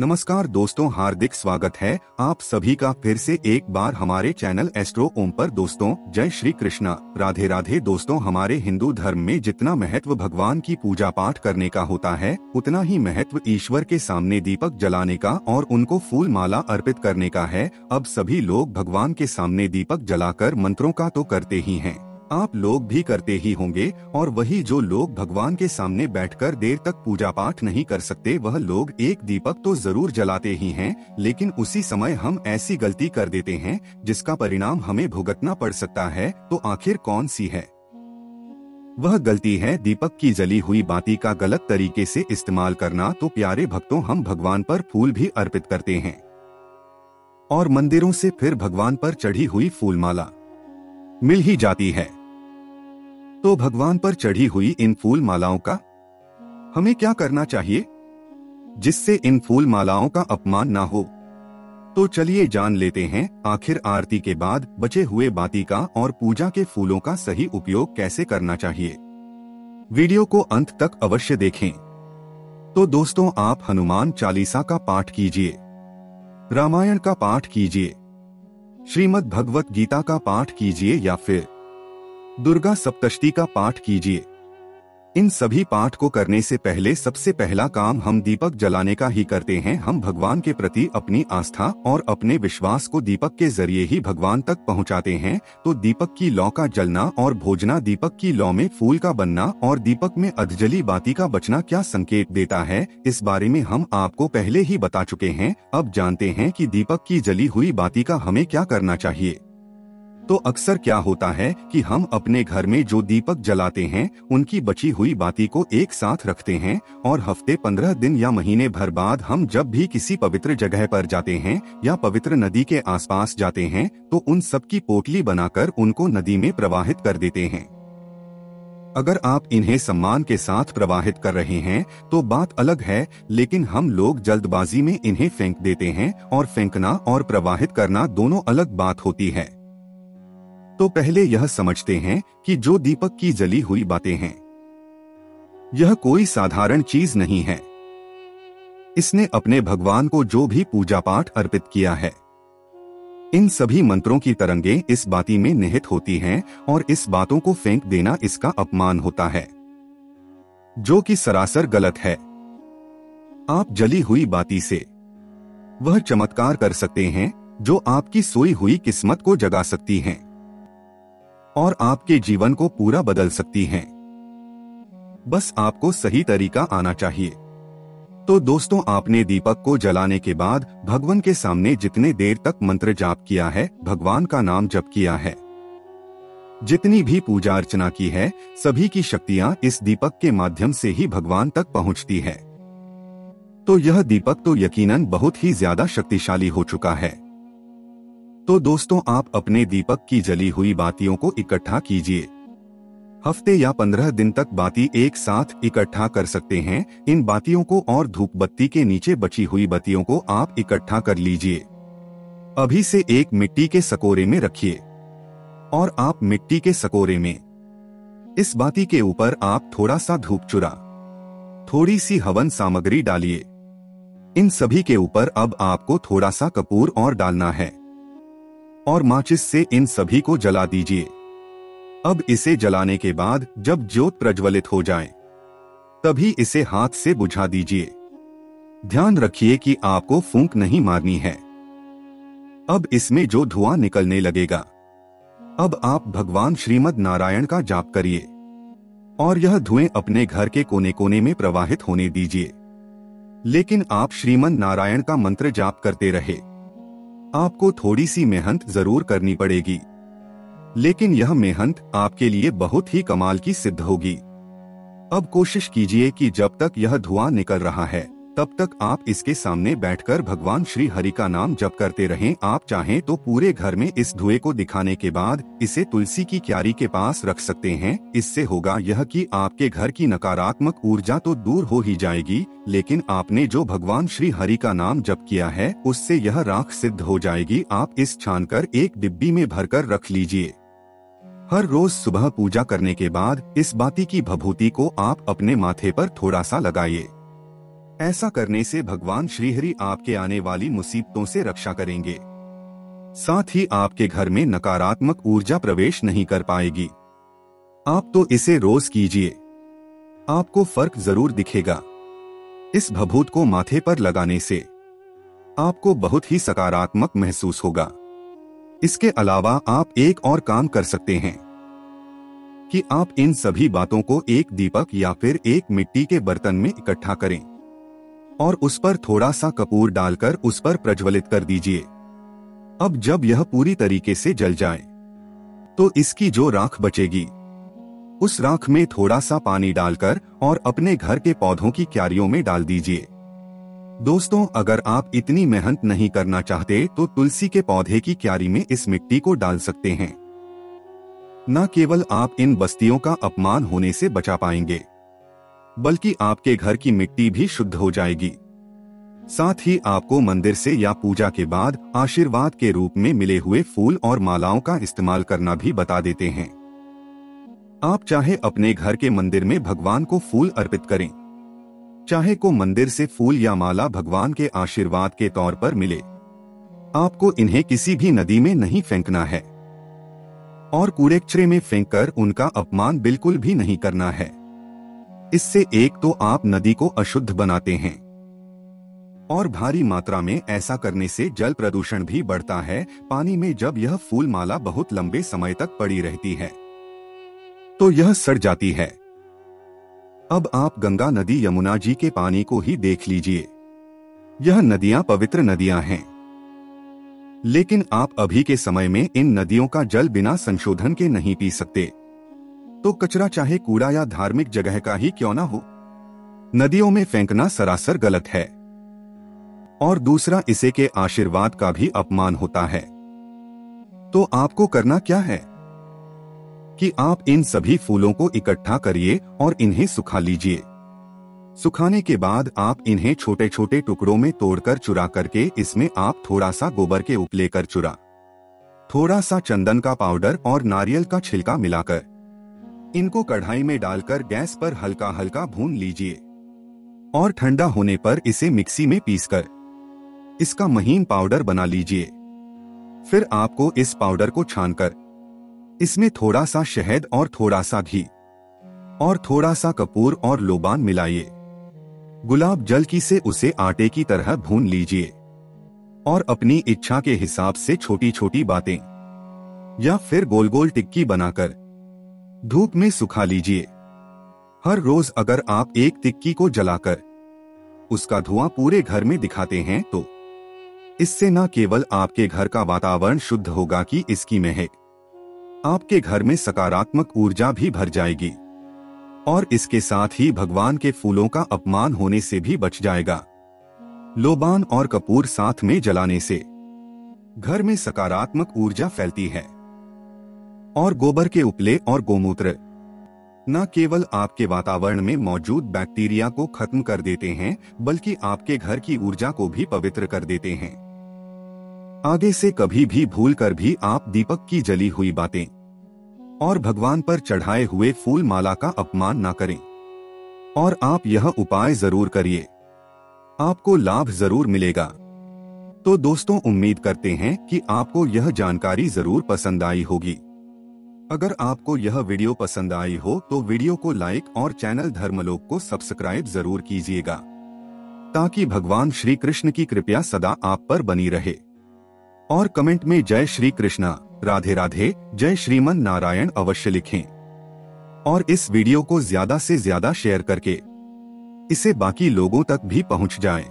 नमस्कार दोस्तों, हार्दिक स्वागत है आप सभी का फिर से एक बार हमारे चैनल एस्ट्रो ओम पर। दोस्तों, जय श्री कृष्णा, राधे राधे। दोस्तों, हमारे हिंदू धर्म में जितना महत्व भगवान की पूजा पाठ करने का होता है, उतना ही महत्व ईश्वर के सामने दीपक जलाने का और उनको फूल माला अर्पित करने का है। अब सभी लोग भगवान के सामने दीपक जलाकर मंत्रों का तो करते ही हैं, आप लोग भी करते ही होंगे। और वही जो लोग भगवान के सामने बैठकर देर तक पूजा पाठ नहीं कर सकते, वह लोग एक दीपक तो जरूर जलाते ही हैं, लेकिन उसी समय हम ऐसी गलती कर देते हैं जिसका परिणाम हमें भुगतना पड़ सकता है। तो आखिर कौन सी है वह गलती? है दीपक की जली हुई बाती का गलत तरीके से इस्तेमाल करना। तो प्यारे भक्तों, हम भगवान पर फूल भी अर्पित करते हैं और मंदिरों से फिर भगवान पर चढ़ी हुई फूल माला मिल ही जाती है। तो भगवान पर चढ़ी हुई इन फूल मालाओं का हमें क्या करना चाहिए जिससे इन फूल मालाओं का अपमान ना हो? तो चलिए जान लेते हैं आखिर आरती के बाद बचे हुए बाती का और पूजा के फूलों का सही उपयोग कैसे करना चाहिए। वीडियो को अंत तक अवश्य देखें। तो दोस्तों, आप हनुमान चालीसा का पाठ कीजिए, रामायण का पाठ कीजिए, श्रीमद् भगवत गीता का पाठ कीजिए या फिर दुर्गा सप्तशती का पाठ कीजिए। इन सभी पाठ को करने से पहले सबसे पहला काम हम दीपक जलाने का ही करते हैं। हम भगवान के प्रति अपनी आस्था और अपने विश्वास को दीपक के जरिए ही भगवान तक पहुंचाते हैं। तो दीपक की लौ का जलना और भोजना, दीपक की लौ में फूल का बनना और दीपक में अधजली बाती का बचना क्या संकेत देता है, इस बारे में हम आपको पहले ही बता चुके हैं। अब जानते हैं कि दीपक की जली हुई बाती का हमें क्या करना चाहिए। तो अक्सर क्या होता है कि हम अपने घर में जो दीपक जलाते हैं, उनकी बची हुई बाती को एक साथ रखते हैं और हफ्ते 15 दिन या महीने भर बाद हम जब भी किसी पवित्र जगह पर जाते हैं या पवित्र नदी के आसपास जाते हैं, तो उन सब की पोटली बनाकर उनको नदी में प्रवाहित कर देते हैं। अगर आप इन्हें सम्मान के साथ प्रवाहित कर रहे हैं तो बात अलग है, लेकिन हम लोग जल्दबाजी में इन्हें फेंक देते हैं और फेंकना और प्रवाहित करना दोनों अलग बात होती है। तो पहले यह समझते हैं कि जो दीपक की जली हुई बातें हैं, यह कोई साधारण चीज नहीं है। इसने अपने भगवान को जो भी पूजा पाठ अर्पित किया है, इन सभी मंत्रों की तरंगें इस बाती में निहित होती हैं और इस बातों को फेंक देना इसका अपमान होता है, जो कि सरासर गलत है। आप जली हुई बाती से वह चमत्कार कर सकते हैं जो आपकी सोई हुई किस्मत को जगा सकती हैं और आपके जीवन को पूरा बदल सकती हैं। बस आपको सही तरीका आना चाहिए। तो दोस्तों, आपने दीपक को जलाने के बाद भगवान के सामने जितने देर तक मंत्र जाप किया है, भगवान का नाम जप किया है, जितनी भी पूजा अर्चना की है, सभी की शक्तियां इस दीपक के माध्यम से ही भगवान तक पहुंचती है। तो यह दीपक तो यकीनन बहुत ही ज्यादा शक्तिशाली हो चुका है। तो दोस्तों, आप अपने दीपक की जली हुई बातियों को इकट्ठा कीजिए। हफ्ते या 15 दिन तक बाती एक साथ इकट्ठा कर सकते हैं। इन बातियों को और धूप बत्ती के नीचे बची हुई बत्तियों को आप इकट्ठा कर लीजिए। अभी से एक मिट्टी के सकोरे में रखिए और आप मिट्टी के सकोरे में इस बाती के ऊपर आप थोड़ा सा धूप चूरा, थोड़ी सी हवन सामग्री डालिए। इन सभी के ऊपर अब आपको थोड़ा सा कपूर और डालना है और माचिस से इन सभी को जला दीजिए। अब इसे जलाने के बाद जब ज्योत प्रज्वलित हो जाए, तभी इसे हाथ से बुझा दीजिए। ध्यान रखिए कि आपको फूंक नहीं मारनी है। अब इसमें जो धुआं निकलने लगेगा, अब आप भगवान श्रीमद् नारायण का जाप करिए और यह धुएं अपने घर के कोने कोने में प्रवाहित होने दीजिए। लेकिन आप श्रीमद् नारायण का मंत्र जाप करते रहे। आपको थोड़ी सी मेहनत जरूर करनी पड़ेगी, लेकिन यह मेहनत आपके लिए बहुत ही कमाल की सिद्ध होगी। अब कोशिश कीजिए कि जब तक यह धुआं निकल रहा है, तब तक आप इसके सामने बैठकर भगवान श्री हरि का नाम जप करते रहें। आप चाहें तो पूरे घर में इस धुएं को दिखाने के बाद इसे तुलसी की क्यारी के पास रख सकते हैं। इससे होगा यह कि आपके घर की नकारात्मक ऊर्जा तो दूर हो ही जाएगी, लेकिन आपने जो भगवान श्री हरि का नाम जप किया है, उससे यह राख सिद्ध हो जाएगी। आप इस छानकर एक डिब्बी में भरकर रख लीजिए। हर रोज सुबह पूजा करने के बाद इस बाती की भभूति को आप अपने माथे पर थोड़ा सा लगाइए। ऐसा करने से भगवान श्रीहरि आपके आने वाली मुसीबतों से रक्षा करेंगे। साथ ही आपके घर में नकारात्मक ऊर्जा प्रवेश नहीं कर पाएगी। आप तो इसे रोज कीजिए, आपको फर्क जरूर दिखेगा। इस भभूत को माथे पर लगाने से आपको बहुत ही सकारात्मक महसूस होगा। इसके अलावा आप एक और काम कर सकते हैं कि आप इन सभी बातों को एक दीपक या फिर एक मिट्टी के बर्तन में इकट्ठा करें और उस पर थोड़ा सा कपूर डालकर उस पर प्रज्वलित कर दीजिए। अब जब यह पूरी तरीके से जल जाए तो इसकी जो राख बचेगी उस राख में थोड़ा सा पानी डालकर और अपने घर के पौधों की क्यारियों में डाल दीजिए। दोस्तों, अगर आप इतनी मेहनत नहीं करना चाहते तो तुलसी के पौधे की क्यारी में इस मिट्टी को डाल सकते हैं। न केवल आप इन बस्तियों का अपमान होने से बचा पाएंगे, बल्कि आपके घर की मिट्टी भी शुद्ध हो जाएगी। साथ ही आपको मंदिर से या पूजा के बाद आशीर्वाद के रूप में मिले हुए फूल और मालाओं का इस्तेमाल करना भी बता देते हैं। आप चाहे अपने घर के मंदिर में भगवान को फूल अर्पित करें, चाहे को मंदिर से फूल या माला भगवान के आशीर्वाद के तौर पर मिले, आपको इन्हें किसी भी नदी में नहीं फेंकना है और कूड़े-कचरे में फेंककर उनका अपमान बिल्कुल भी नहीं करना है। इससे एक तो आप नदी को अशुद्ध बनाते हैं और भारी मात्रा में ऐसा करने से जल प्रदूषण भी बढ़ता है। पानी में जब यह फूल माला बहुत लंबे समय तक पड़ी रहती है तो यह सड़ जाती है। अब आप गंगा नदी यमुना जी के पानी को ही देख लीजिए। यह नदियां पवित्र नदियां हैं, लेकिन आप अभी के समय में इन नदियों का जल बिना संशोधन के नहीं पी सकते। तो कचरा चाहे कूड़ा या धार्मिक जगह का ही क्यों ना हो, नदियों में फेंकना सरासर गलत है और दूसरा इसे के आशीर्वाद का भी अपमान होता है। तो आपको करना क्या है कि आप इन सभी फूलों को इकट्ठा करिए और इन्हें सुखा लीजिए। सुखाने के बाद आप इन्हें छोटे छोटे टुकड़ों में तोड़कर चुरा करके इसमें आप थोड़ा सा गोबर के उपले कर चुरा, थोड़ा सा चंदन का पाउडर और नारियल का छिलका मिलाकर इनको कढ़ाई में डालकर गैस पर हल्का हल्का भून लीजिए और ठंडा होने पर इसे मिक्सी में पीसकर इसका महीन पाउडर बना लीजिए। फिर आपको इस पाउडर को छानकर इसमें थोड़ा सा शहद और थोड़ा सा घी और थोड़ा सा कपूर और लोबान मिलाइए। गुलाब जल की से उसे आटे की तरह भून लीजिए और अपनी इच्छा के हिसाब से छोटी छोटी बातें या फिर गोल गोल टिक्की बनाकर धूप में सुखा लीजिए। हर रोज अगर आप एक टिक्की को जलाकर उसका धुआं पूरे घर में दिखाते हैं तो इससे न केवल आपके घर का वातावरण शुद्ध होगा कि इसकी महक आपके घर में सकारात्मक ऊर्जा भी भर जाएगी और इसके साथ ही भगवान के फूलों का अपमान होने से भी बच जाएगा। लोबान और कपूर साथ में जलाने से घर में सकारात्मक ऊर्जा फैलती है और गोबर के उपले और गोमूत्र न केवल आपके वातावरण में मौजूद बैक्टीरिया को खत्म कर देते हैं, बल्कि आपके घर की ऊर्जा को भी पवित्र कर देते हैं। आगे से कभी भी भूल कर भी आप दीपक की जली हुई बातें और भगवान पर चढ़ाए हुए फूल माला का अपमान ना करें और आप यह उपाय जरूर करिए, आपको लाभ जरूर मिलेगा। तो दोस्तों, उम्मीद करते हैं कि आपको यह जानकारी जरूर पसंद आई होगी। अगर आपको यह वीडियो पसंद आई हो तो वीडियो को लाइक और चैनल धर्मलोक को सब्सक्राइब जरूर कीजिएगा, ताकि भगवान श्री कृष्ण की कृपा सदा आप पर बनी रहे। और कमेंट में जय श्री कृष्णा, राधे राधे, जय श्रीमन नारायण अवश्य लिखें और इस वीडियो को ज्यादा से ज्यादा शेयर करके इसे बाकी लोगों तक भी पहुंच जाए।